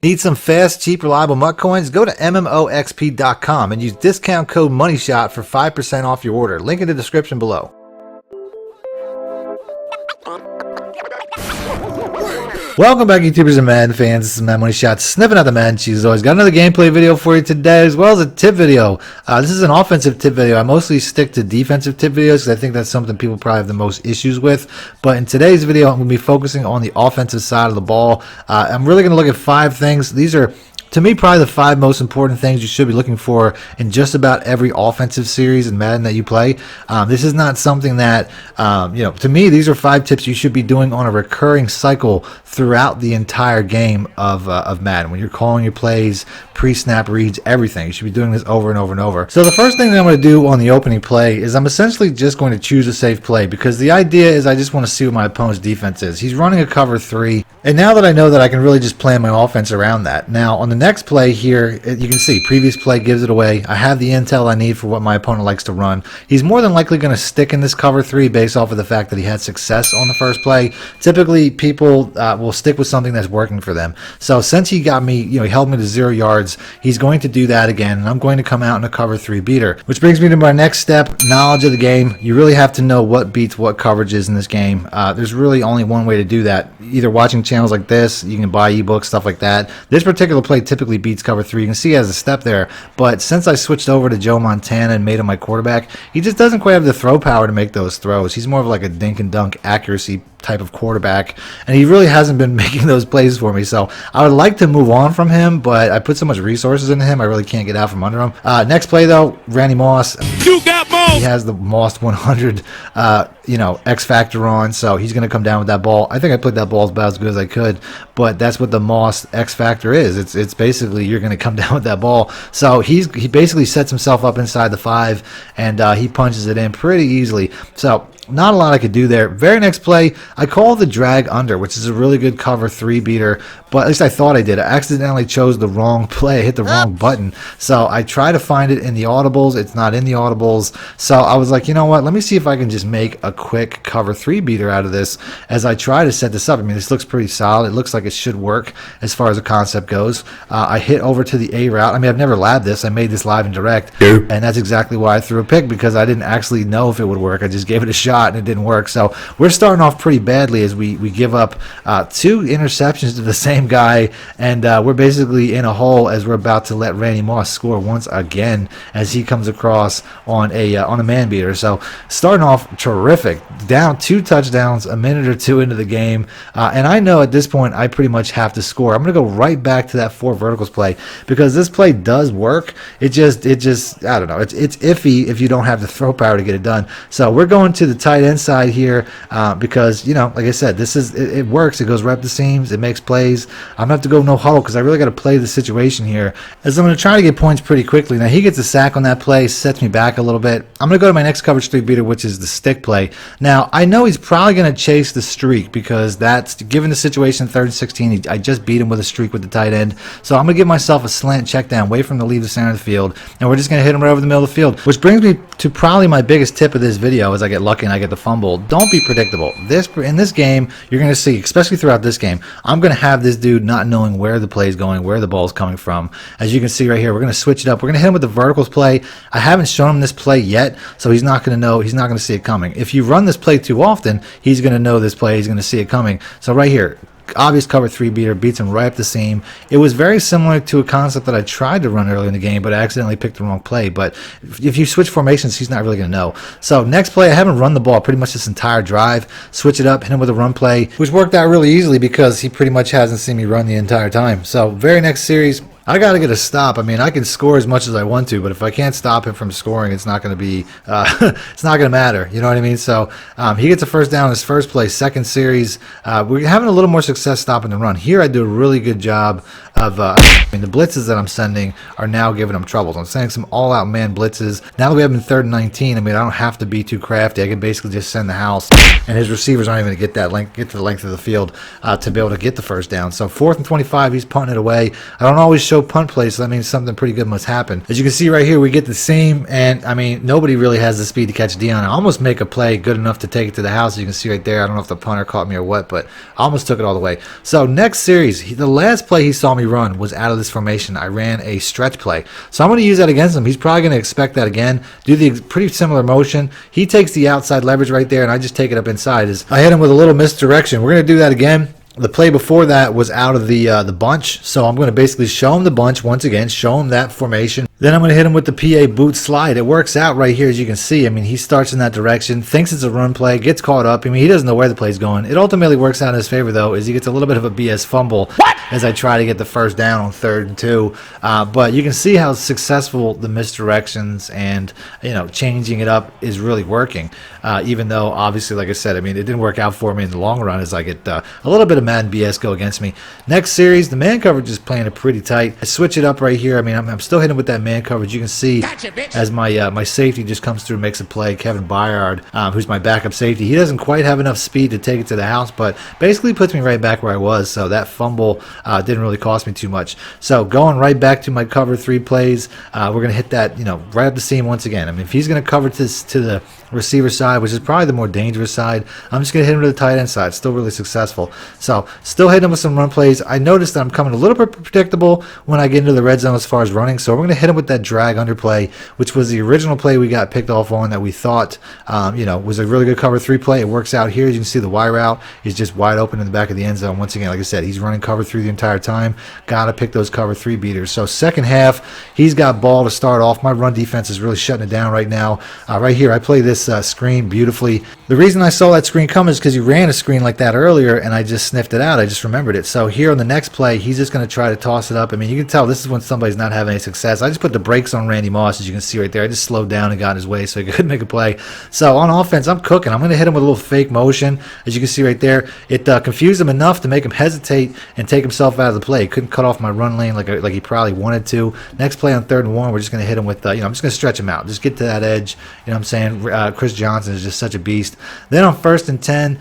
Need some fast, cheap, reliable MUT coins? Go to MMOXP.com and use discount code MONEYSHOT for 5% off your order. Link in the description below. Welcome back, YouTubers and Madden fans. This is MADDENMONEYSHOT, sniffing out the Madden cheese as always. Got another gameplay video for you today, as well as a tip video. This is an offensive tip video. I mostly stick to defensive tip videos because I think that's something people probably have the most issues with. But in today's video, I'm going to be focusing on the offensive side of the ball. I'm really going to look at 5 things. These are, to me, probably the 5 most important things you should be looking for in just about every offensive series in Madden that you play. This is not something that, to me, these are 5 tips you should be doing on a recurring cycle throughout the entire game of Madden. When you're calling your plays, pre-snap reads, everything. You should be doing this over and over and over. So the first thing that I'm going to do on the opening play is I'm essentially just going to choose a safe play, because the idea is I just want to see what my opponent's defense is. He's running a cover 3, and now that I know that I can really just plan my offense around that. Now on the next play here, you can see previous play gives it away. I have the intel I need for what my opponent likes to run. He's more than likely going to stick in this cover 3 based off of the fact that he had success on the first play. Typically people will stick with something that's working for them. So since he got me, he held me to 0 yards, he's going to do that again, and I'm going to come out in a cover 3 beater. Which brings me to my next step, knowledge of the game. You really have to know what beats what coverage is in this game. There's really only one way to do that. Either watching channels like this, you can buy ebooks, stuff like that. This particular play typically beats cover 3. You can see he has a step there, but since I switched over to Joe Montana and made him my quarterback, he just doesn't quite have the throw power to make those throws. He's more of like a dink and dunk accuracy type of quarterback, and he really hasn't been making those plays for me. So I would like to move on from him, but I put so much resources into him, I really can't get out from under him. Next play though, Randy Moss. You got Moss. He has the Moss 100 X factor on, so he's going to come down with that ball. I think I played that ball about as good as I could, but that's what the Moss X factor is. It's basically you're going to come down with that ball. So he basically sets himself up inside the 5, and he punches it in pretty easily. So not a lot I could do there. Very next play, I call the drag under, which is a really good cover 3 beater, but at least I thought I did. I accidentally chose the wrong play. I hit the wrong button. So I try to find it in the audibles. It's not in the audibles. So I was like, you know what? Let me see if I can just make a quick cover 3 beater out of this as I try to set this up. I mean, this looks pretty solid. It looks like it should work as far as the concept goes. I hit over to the A route. I mean, I've never labbed this. I made this live and direct, and that's exactly why I threw a pick, because I didn't actually know if it would work. I just gave it a shot and it didn't work. So we're starting off pretty badly as we give up 2 interceptions to the same guy, and we're basically in a hole as we're about to let Randy Moss score once again as he comes across on a man beater. So starting off terrific, down 2 touchdowns a minute or 2 into the game, and I know at this point I pretty much have to score. I'm gonna go right back to that 4 verticals play, because this play does work. It just I don't know, it's iffy if you don't have the throw power to get it done. So we're going to the tight end side here, because like I said, it works. It goes right up the seams, it makes plays. I'm gonna have to go no huddle because I really got to play the situation here, as I'm going to try to get points pretty quickly. Now he gets a sack on that play, sets me back a little bit. I'm going to go to my next coverage 3 beater, which is the stick play. Now I know he's probably going to chase the streak, because that's, given the situation, 3rd and 16, I just beat him with a streak with the tight end. So I'm going to give myself a slant check down, wait for him to leave the center of the field, and we're just going to hit him right over the middle of the field. Which brings me to probably my biggest tip of this video, as I get lucky and I get the fumble. Don't be predictable. In this game, you're going to see, especially throughout this game, I'm going to have this dude not knowing where the play is going, where the ball is coming from. As you can see right here, we're going to switch it up. We're going to hit him with the verticals play. I haven't shown him this play yet, so he's not going to know. He's not going to see it coming. If you run this play too often, he's going to know this play. He's going to see it coming. So right here, obvious cover 3 beater, beats him right up the seam. It was very similar to a concept that I tried to run early in the game, but I accidentally picked the wrong play. But if you switch formations, he's not really going to know. So next play, I haven't run the ball pretty much this entire drive. Switch it up, hit him with a run play, which worked out really easily because he pretty much hasn't seen me run the entire time. So very next series, I got to get a stop. I mean, I can score as much as I want to, but if I can't stop him from scoring, it's not going to be, it's not going to matter. You know what I mean? So he gets a first down in his first play. Second series, we're having a little more success stopping the run. Here I do a really good job of, the blitzes that I'm sending are now giving him trouble. So I'm sending some all-out man blitzes. Now that we have him in 3rd and 19, I mean, I don't have to be too crafty. I can basically just send the house, and his receivers aren't even going to get to the length of the field to be able to get the first down. So 4th and 25, he's punting it away. I don't always show punt plays, so that means something pretty good must happen. As you can see right here, we get the seam, and I mean, nobody really has the speed to catch Dion. I almost make a play good enough to take it to the house. As you can see right there, I don't know if the punter caught me or what, but I almost took it all the way. So next series, the last play he saw me run was out of this formation. I ran a stretch play. So I'm going to use that against him. He's probably going to expect that again. Do the pretty similar motion. He takes the outside leverage right there, and I just take it up inside. I hit him with a little misdirection. We're going to do that again. The play before that was out of the bunch, so I'm going to basically show him the bunch once again, show him that formation. Then I'm going to hit him with the PA boot slide. It works out right here, as you can see. I mean, he starts in that direction, thinks it's a run play, gets caught up. I mean, he doesn't know where the play's going. It ultimately works out in his favor, though, as he gets a little bit of a BS fumble as I try to get the first down on 3rd and 2. But you can see how successful the misdirections and, changing it up is really working. Even though, obviously, like I said, I mean, it didn't work out for me in the long run as I get a little bit of Madden BS go against me. Next series, the man coverage is playing it pretty tight. I switch it up right here. I mean, I'm still hitting with that man coverage. You can see gotcha, as my safety just comes through and makes a play. Kevin Byard, who's my backup safety, he doesn't quite have enough speed to take it to the house, but basically puts me right back where I was. So that fumble didn't really cost me too much. So going right back to my cover 3 plays, we're going to hit that, right up the seam once again. I mean, if he's going to cover to the receiver side, which is probably the more dangerous side, I'm just going to hit him to the tight end side. Still really successful. So still hitting him with some run plays. I noticed that I'm coming a little bit predictable when I get into the red zone as far as running, so we're going to hit him with that drag under play, which was the original play we got picked off on that we thought was a really good cover 3 play. It works out here. As you can see, the Y route is just wide open in the back of the end zone. Once again, like I said, he's running cover 3 the entire time. Got to pick those cover 3 beaters. So second half, he's got ball to start off. My run defense is really shutting it down right now. Right here, I play this screen beautifully. The reason I saw that screen come is because he ran a screen like that earlier, and I just sniffed it out. I just remembered it. So here on the next play, he's just going to try to toss it up. I mean, you can tell this is when somebody's not having any success. I just put the brakes on Randy Moss, as you can see right there. I just slowed down and got in his way so he couldn't make a play. So on offense, I'm cooking. I'm going to hit him with a little fake motion, as you can see right there. It confused him enough to make him hesitate and take himself out of the play. He couldn't cut off my run lane like he probably wanted to. Next play on 3rd and 1, we're just going to hit him with, I'm just going to stretch him out. Just get to that edge. You know what I'm saying? Chris Johnson is just such a beast. Then on 1st and 10,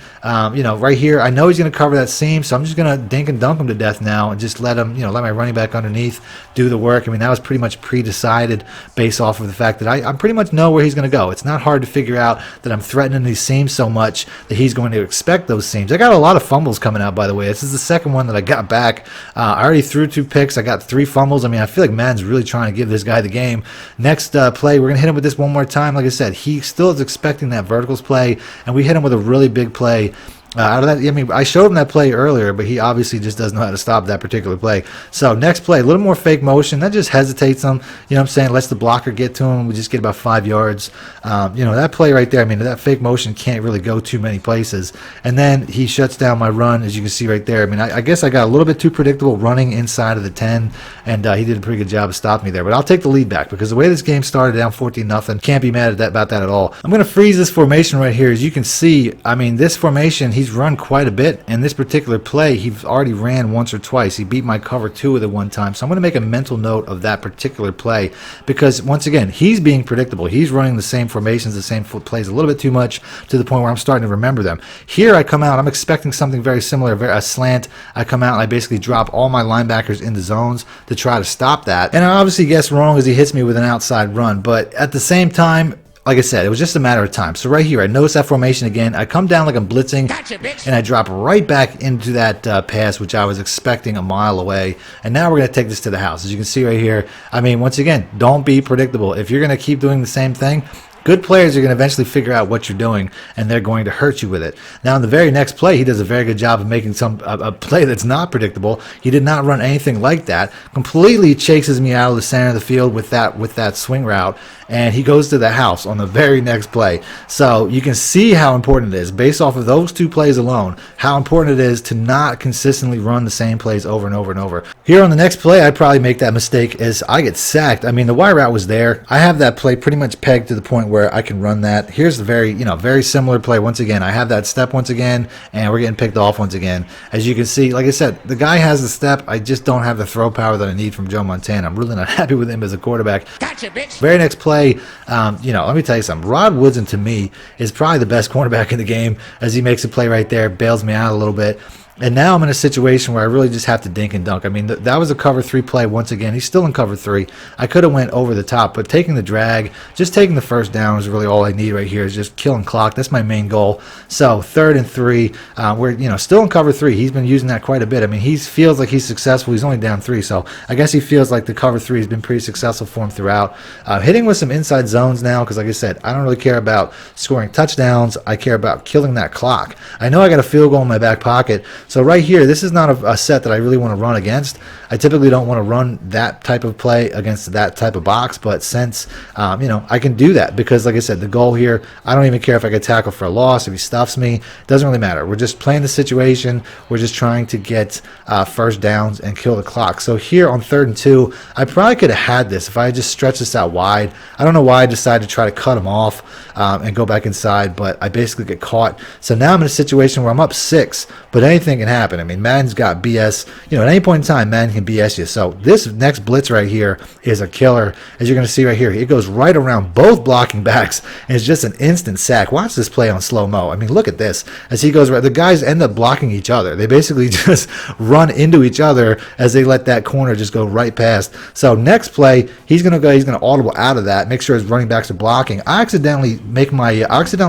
right here, I know he's going to cover that seam, so I'm just going to dink and dunk him to death now and just let him, let my running back underneath do the work. I mean, that was pretty much pre-decided based off of the fact that I pretty much know where he's going to go. It's not hard to figure out that I'm threatening these seams so much that he's going to expect those seams. I got a lot of fumbles coming out, by the way. This is the second one that I got back. I already threw 2 picks. I got 3 fumbles. I mean, I feel like Madden's really trying to give this guy the game. Next play, we're going to hit him with this one more time. Like I said, he still is expecting that verticals play, and we hit him with a really big play. Out of that, I mean, I showed him that play earlier, but he obviously just doesn't know how to stop that particular play. So next play, a little more fake motion. That just hesitates him. You know what I'm saying? Lets the blocker get to him. We just get about 5 yards. That play right there, I mean, that fake motion can't really go too many places. And then he shuts down my run, as you can see right there. I mean, I guess I got a little bit too predictable running inside of the 10, and he did a pretty good job of stopping me there. But I'll take the lead back because the way this game started down 14-0, can't be mad at about that at all. I'm going to freeze this formation right here. As you can see, I mean, this formation, he's run quite a bit. In this particular play, he's already ran once or twice. He beat my cover 2 with it one time. So I'm going to make a mental note of that particular play because, once again, he's being predictable. He's running the same formations, the same plays a little bit too much to the point where I'm starting to remember them. Here I come out, I'm expecting something very similar, a slant. I come out and I basically drop all my linebackers into zones to try to stop that. And I obviously guess wrong as he hits me with an outside run. But at the same time, like I said, it was just a matter of time. So right here, I notice that formation again. I come down like I'm blitzing, gotcha, and I drop right back into that pass, which I was expecting a mile away. And now we're going to take this to the house. As you can see right here, I mean, once again, don't be predictable. If you're going to keep doing the same thing, good players are going to eventually figure out what you're doing, and they're going to hurt you with it. Now, in the very next play, he does a very good job of making a play that's not predictable. He did not run anything like that. Completely chases me out of the center of the field with that swing route, and he goes to the house on the very next play. So you can see how important it is, based off of those 2 plays alone, how important it is to not consistently run the same plays over and over and over. Here on the next play, I'd probably make that mistake as I get sacked. I mean, the Y route was there. I have that play pretty much pegged to the point where I can run that. Here's the very similar play. Once again, I have that step once again, and we're getting picked off once again. As you can see, like I said, the guy has the step. I just don't have the throw power that I need from Joe Montana. I'm really not happy with him as a quarterback. Gotcha, bitch. Very next play, let me tell you something. Rod Woodson, to me, is probably the best cornerback in the game as he makes a play right there, bails me out a little bit. And now I'm in a situation where I really just have to dink and dunk. I mean, that was a cover 3 play once again. He's still in cover 3. I could have went over the top, but taking the drag, just taking the first down is really all I need right here, is just killing clock. That's my main goal. So 3rd and 3, we're still in cover 3. He's been using that quite a bit. I mean, he feels like he's successful. He's only down 3, so I guess he feels like the cover 3 has been pretty successful for him throughout. Hitting with some inside zones now, because like I said, I don't really care about scoring touchdowns. I care about killing that clock. I know I got a field goal in my back pocket, so right here, this is not a set that I really want to run against. I typically don't want to run that type of play against that type of box, but since I can do that, because like I said, the goal here, I don't even care if I get tackled for a loss, if he stuffs me, it doesn't really matter. We're just playing the situation. We're just trying to get first downs and kill the clock. So here on 3rd and 2, I probably could have had this if I had just stretched this out wide. I don't know why I decided to try to cut him off and go back inside, but I basically get caught. So now I'm in a situation where I'm up 6, but anything can happen. I mean, Madden's got BS. At any point in time, Madden can BS you. So this next blitz right here is a killer. As you're going to see right here, it goes right around both blocking backs, and it's just an instant sack. Watch this play on slow-mo. I mean, look at this. As he goes right, the guys end up blocking each other. They basically just run into each other as they let that corner just go right past. So next play, he's going to audible out of that, make sure his running backs are blocking. I accidentally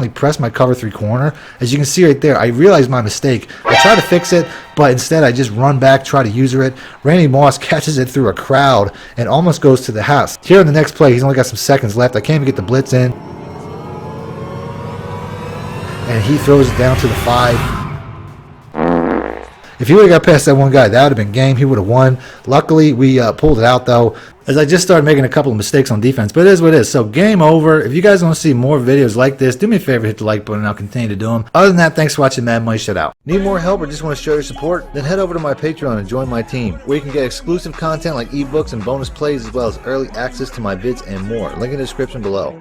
press my cover 3 corner. As you can see right there, I realized my mistake. I try to fix it, but instead I just run back, try to user it. Randy Moss catches it through a crowd and almost goes to the house. Here in the next play, he's only got some seconds left. I can't even get the blitz in. And he throws it down to the 5. If he would have got past that one guy, that would have been game. He would have won. Luckily, we pulled it out, though, as I just started making a couple of mistakes on defense. But it is what it is. So game over. If you guys want to see more videos like this, do me a favor, hit the like button, and I'll continue to do them. Other than that, thanks for watching Madden Money Shot out. Need more help or just want to show your support? Then head over to my Patreon and join my team, where you can get exclusive content like ebooks and bonus plays, as well as early access to my vids and more. Link in the description below.